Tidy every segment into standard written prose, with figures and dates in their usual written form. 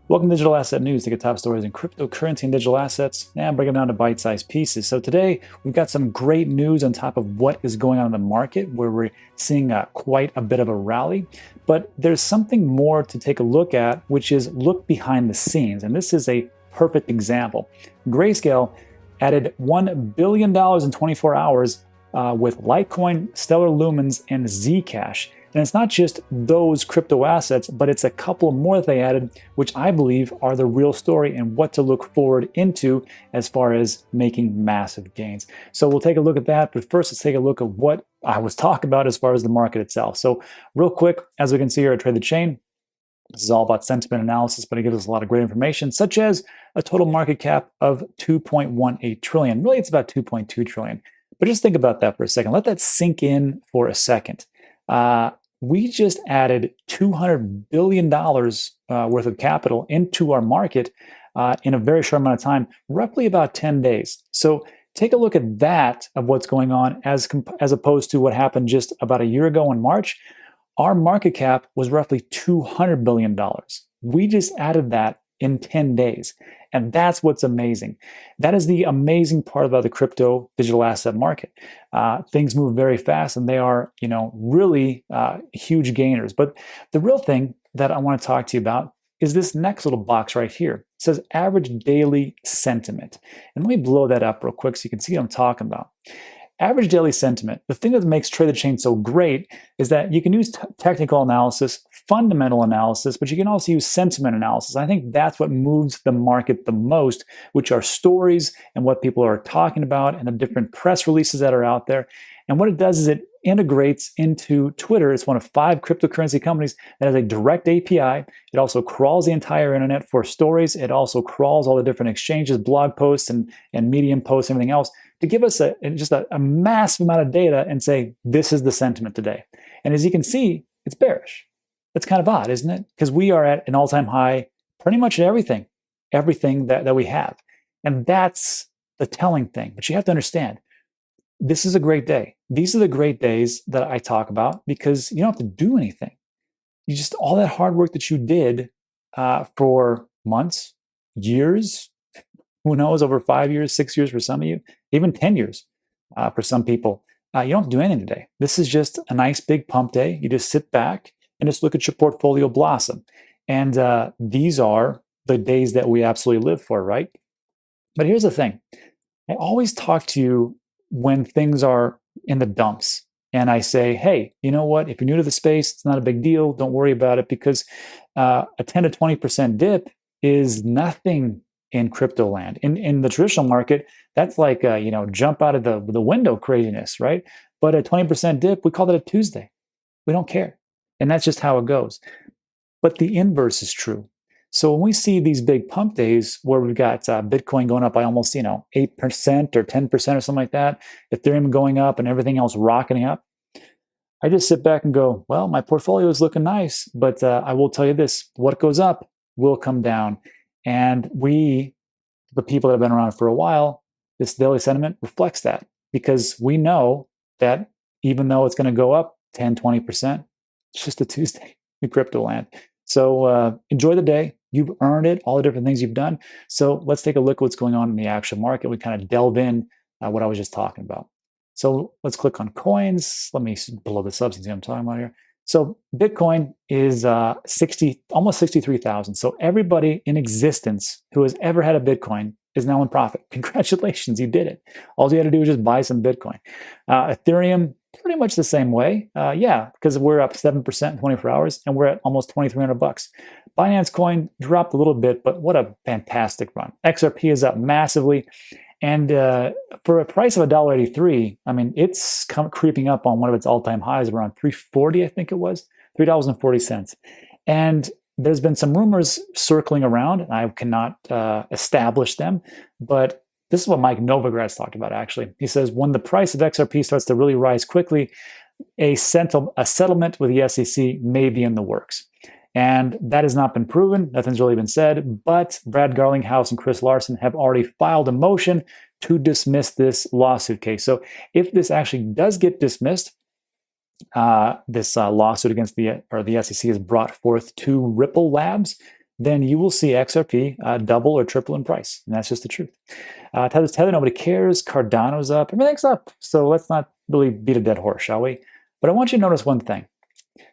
Welcome to Digital Asset News. Take a top stories in cryptocurrency and digital assets and break them down to bite-sized pieces. So today we've got some great news on top of what is going on in the market, where we're seeing quite a bit of a rally. But there's something more to take a look at, which is look behind the scenes. And this is a perfect example. Grayscale added $1 billion in 24 hours with Litecoin, Stellar Lumens, and Zcash. And it's not just those crypto assets, but it's a couple more that they added, which I believe are the real story and what to look forward into as far as making massive gains. So we'll take a look at that. But first, let's take a look at what I was talking about as far as the market itself. So real quick, as we can see here at Trade the Chain, this is all about sentiment analysis, but it gives us a lot of great information, such as a total market cap of 2.18 trillion. Really, it's about 2.2 trillion. But just think about that for a second. Let that sink in for a second. We just added $200 billion worth of capital into our market in a very short amount of time, roughly about 10 days. So take a look at that of what's going on as opposed to what happened just about a year ago in March. Our market cap was roughly $200 billion. We just added that in 10 days. And that's what's amazing. That is the amazing part about the crypto digital asset market. Things move very fast and they are, really huge gainers. But the real thing that I want to talk to you about is this next little box right here. It says average daily sentiment. And let me blow that up real quick so you can see what I'm talking about. Average daily sentiment, the thing that makes Trade the Chain so great is that you can use technical analysis, fundamental analysis, but you can also use sentiment analysis. I think that's what moves the market the most, which are stories and what people are talking about and the different press releases that are out there. And what it does is it integrates into Twitter. It's one of 5 cryptocurrency companies that has a direct API. It also crawls the entire internet for stories. It also crawls all the different exchanges, blog posts, and Medium posts, and everything else to give us just a massive amount of data and say, this is the sentiment today. And as you can see, it's bearish. That's kind of odd, isn't it? Because we are at an all-time high pretty much at everything that we have. And that's the telling thing. But you have to understand, this is a great day. These are the great days that I talk about because you don't have to do anything. You just, all that hard work that you did for months, years, who knows, over 5 years, 6 years for some of you, even 10 years for some people. You don't have to do anything today. This is just a nice big pump day. You just sit back and just look at your portfolio blossom. And these are the days that we absolutely live for, right? But here's the thing. I always talk to you when things are in the dumps. And I say, hey, you know what? If you're new to the space, it's not a big deal. Don't worry about it because a 10 to 20% dip is nothing in crypto land. In the traditional market, that's like, jump out of the window craziness, right? But a 20% dip, we call that a Tuesday. We don't care. And that's just how it goes. But the inverse is true. So when we see these big pump days where we've got Bitcoin going up by almost, 8% or 10% or something like that, Ethereum going up and everything else rocketing up, I just sit back and go, well, my portfolio is looking nice, but I will tell you this, what goes up will come down. And we, the people that have been around for a while, this daily sentiment reflects that because we know that even though it's going to go up 10, 20%, it's just a Tuesday in crypto land. So enjoy the day. You've earned it, all the different things you've done. So let's take a look at what's going on in the actual market. We kind of delve in what I was just talking about. So let's click on coins. Let me blow this up, see what I'm talking about here. So Bitcoin is almost 63,000. So everybody in existence who has ever had a Bitcoin is now in profit. Congratulations, you did it. All you had to do was just buy some Bitcoin. Ethereum, pretty much the same way. Because we're up 7% in 24 hours and we're at almost $2,300. Binance Coin dropped a little bit, but what a fantastic run. XRP is up massively. And for a price of $1.83, I mean, it's creeping up on one of its all-time highs around $3.40, I think it was, $3.40. And there's been some rumors circling around, and I cannot establish them, but this is what Mike Novogratz talked about, actually. He says, when the price of XRP starts to really rise quickly, a settlement with the SEC may be in the works. And that has not been proven. Nothing's really been said. But Brad Garlinghouse and Chris Larson have already filed a motion to dismiss this lawsuit case. So if this actually does get dismissed, this lawsuit against the SEC is brought forth to Ripple Labs. then you will see XRP double or triple in price. And that's just the truth. Tether, nobody cares. Cardano's up. Everything's up. So let's not really beat a dead horse, shall we? But I want you to notice one thing.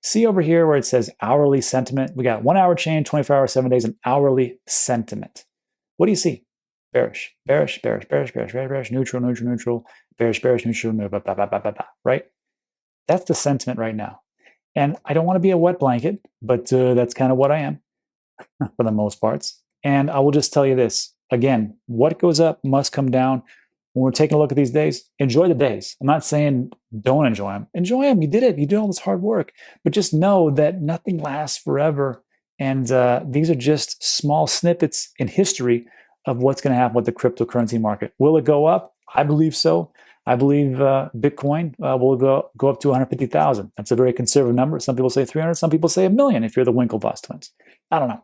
See over here where it says hourly sentiment. We got 1 hour chain, 24 hours, 7 days, and hourly sentiment. What do you see? Bearish, bearish, bearish, bearish, bearish, bearish, bearish, neutral, neutral, neutral, bearish, bearish, neutral, blah, blah, blah, blah, blah, blah, right? That's the sentiment right now. And I don't want to be a wet blanket, but that's kind of what I am for the most parts. And I will just tell you this. Again, what goes up must come down. When we're taking a look at these days, enjoy the days. I'm not saying don't enjoy them. Enjoy them. You did it. You did all this hard work. But just know that nothing lasts forever. And these are just small snippets in history of what's going to happen with the cryptocurrency market. Will it go up? I believe so. I believe Bitcoin will go up to 150,000. That's a very conservative number. Some people say 300. Some people say 1 million if you're the Winklevoss twins. I don't know.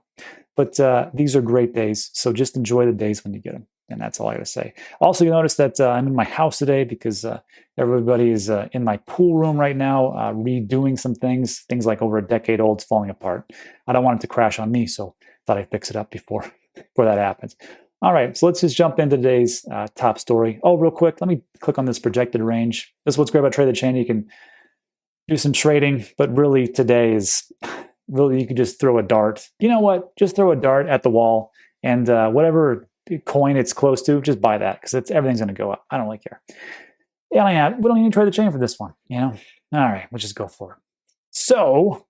But these are great days. So just enjoy the days when you get them. And that's all I got to say. Also, you notice that I'm in my house today because everybody is in my pool room right now, redoing some things like over a decade old, falling apart. I don't want it to crash on me, so thought I'd fix it up before that happens. All right, so let's just jump into today's top story. Oh, real quick, let me click on this projected range. This is what's great about Trade the Chain. You can do some trading, but really today is really you can just throw a dart. You know what? Just throw a dart at the wall and whatever coin it's close to, just buy that because everything's going to go up. I don't really care. Yeah, we don't need to trade the chain for this one, you know? All right, we'll just go for it. So,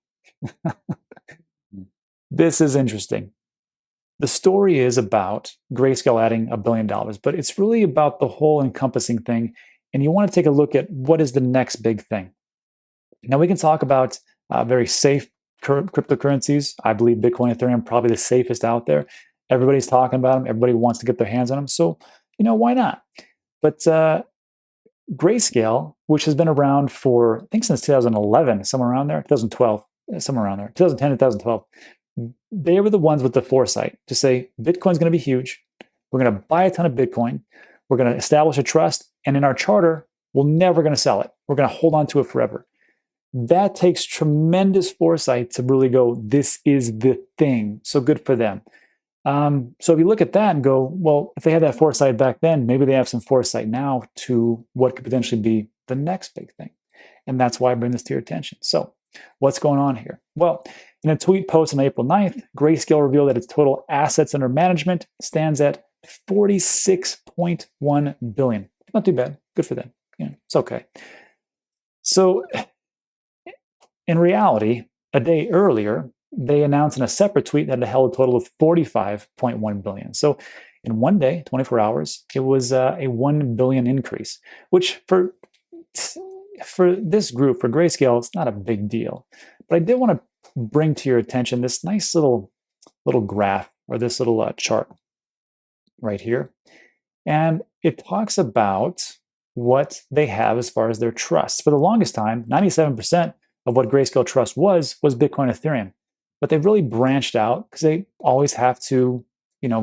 this is interesting. The story is about Grayscale adding $1 billion, but it's really about the whole encompassing thing. And you want to take a look at what is the next big thing. Now, we can talk about very safe cryptocurrencies. I believe Bitcoin and Ethereum are probably the safest out there. Everybody's talking about them. Everybody wants to get their hands on them. So, why not? But Grayscale, which has been around for, I think since 2011, somewhere around there, 2012, somewhere around there, 2010 to 2012, they were the ones with the foresight to say, Bitcoin's going to be huge. We're going to buy a ton of Bitcoin. We're going to establish a trust. And in our charter, we're never going to sell it. We're going to hold on to it forever. That takes tremendous foresight to really go, this is the thing. So good for them. So if you look at that and go, well, if they had that foresight back then, maybe they have some foresight now to what could potentially be the next big thing. And that's why I bring this to your attention. So what's going on here? Well, in a tweet post on April 9th, Grayscale revealed that its total assets under management stands at $46.1 billion. Not too bad. Good for them. It's okay. So in reality, a day earlier, they announced in a separate tweet that it held a total of $45.1 billion. So in one day, 24 hours, it was a $1 billion increase, which for this group, for Grayscale, it's not a big deal. But I did want to bring to your attention this nice little graph or this little chart right here. And it talks about what they have as far as their trusts. For the longest time, 97% of what Grayscale Trust was Bitcoin Ethereum. But they've really branched out because they always have to,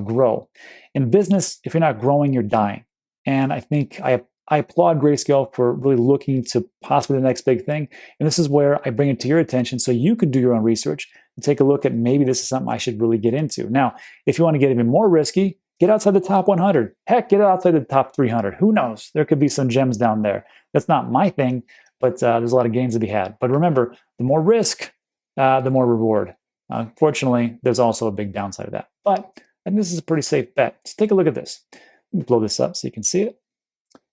grow. In business, if you're not growing, you're dying. And I think I applaud Grayscale for really looking to possibly the next big thing. And this is where I bring it to your attention so you can do your own research and take a look at maybe this is something I should really get into. Now, if you want to get even more risky, get outside the top 100. Heck, get outside the top 300. Who knows? There could be some gems down there. That's not my thing, but there's a lot of gains to be had. But remember, the more risk, the more reward. Unfortunately, there's also a big downside of that. But I think this is a pretty safe bet. So take a look at this. Let me blow this up so you can see it.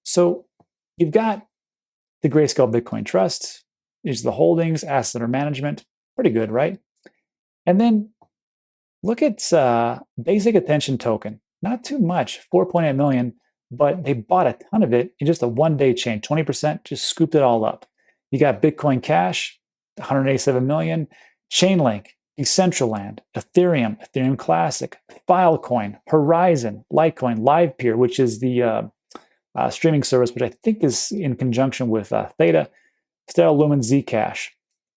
So you've got the Grayscale Bitcoin Trust. These are the holdings, assets under management. Pretty good, right? And then look at basic attention token. Not too much, 4.8 million, but they bought a ton of it in just a one-day change. 20% just scooped it all up. You got Bitcoin Cash, 187 million. Chainlink, Decentraland, Ethereum, Ethereum Classic, Filecoin, Horizon, Litecoin, LivePeer, which is the streaming service, which I think is in conjunction with Theta, Stellar Lumen, Zcash.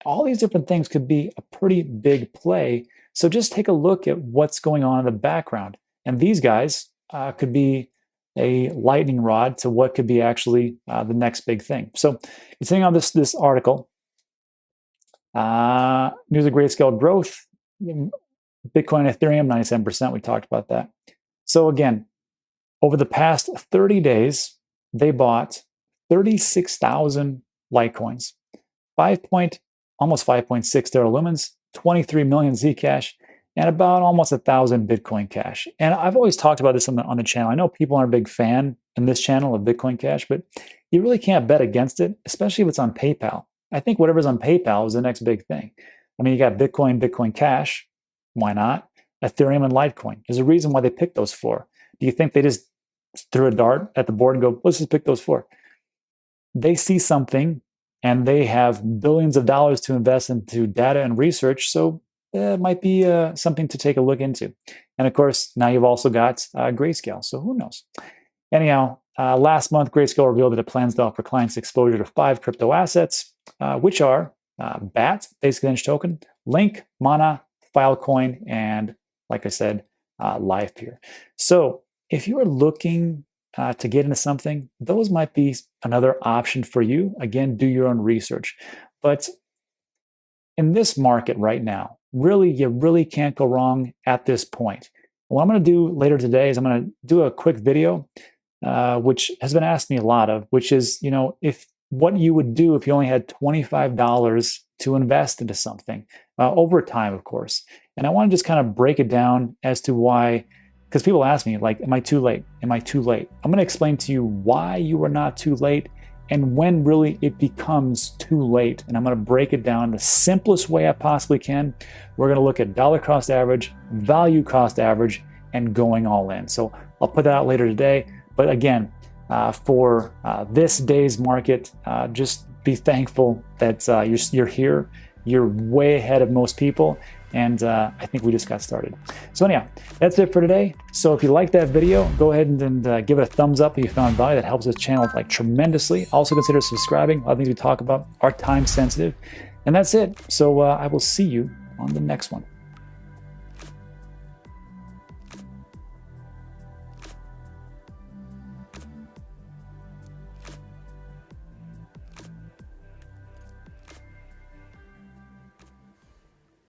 All these different things could be a pretty big play. So just take a look at what's going on in the background. And these guys could be a lightning rod to what could be actually the next big thing. So continuing on this article, news of Grayscale growth. Bitcoin, Ethereum, 97%. We talked about that. So again, over the past 30 days, they bought 36,000 Litecoins, almost 5.6 Terra Lumens, 23 million Zcash, and about almost 1,000 Bitcoin Cash. And I've always talked about this on the channel. I know people aren't a big fan in this channel of Bitcoin Cash, but you really can't bet against it, especially if it's on PayPal. I think whatever's on PayPal is the next big thing. I mean, you got Bitcoin, Bitcoin Cash. Why not? Ethereum and Litecoin. There's a reason why they picked those four. Do you think they just threw a dart at the board and go, let's just pick those four? They see something and they have billions of dollars to invest into data and research. So it might be something to take a look into. And of course, now you've also got Grayscale. So who knows? Anyhow, last month, Grayscale revealed that it plans to offer clients exposure to 5 crypto assets, which are BAT, Basic Edge Token, Link, Mana, Filecoin, and like I said, LivePeer. So if you are looking to get into something, those might be another option for you. Again, do your own research. But in this market right now, you really can't go wrong at this point. What I'm going to do later today is I'm going to do a quick video, which has been asked me a lot of, which is, if what you would do if you only had $25 to invest into something over time, of course. And I want to just kind of break it down as to why, because people ask me, like, am I too late? Am I too late? I'm going to explain to you why you are not too late and when really it becomes too late. And I'm going to break it down the simplest way I possibly can. We're going to look at dollar cost average, value cost average, and going all in. So I'll put that out later today. But again, for this day's market, just be thankful that you're here. You're way ahead of most people. And I think we just got started. So anyhow, that's it for today. So if you like that video, go ahead and give it a thumbs up if you found value. That helps this channel tremendously. Also consider subscribing. A lot of things we talk about are time sensitive. And that's it. So I will see you on the next one.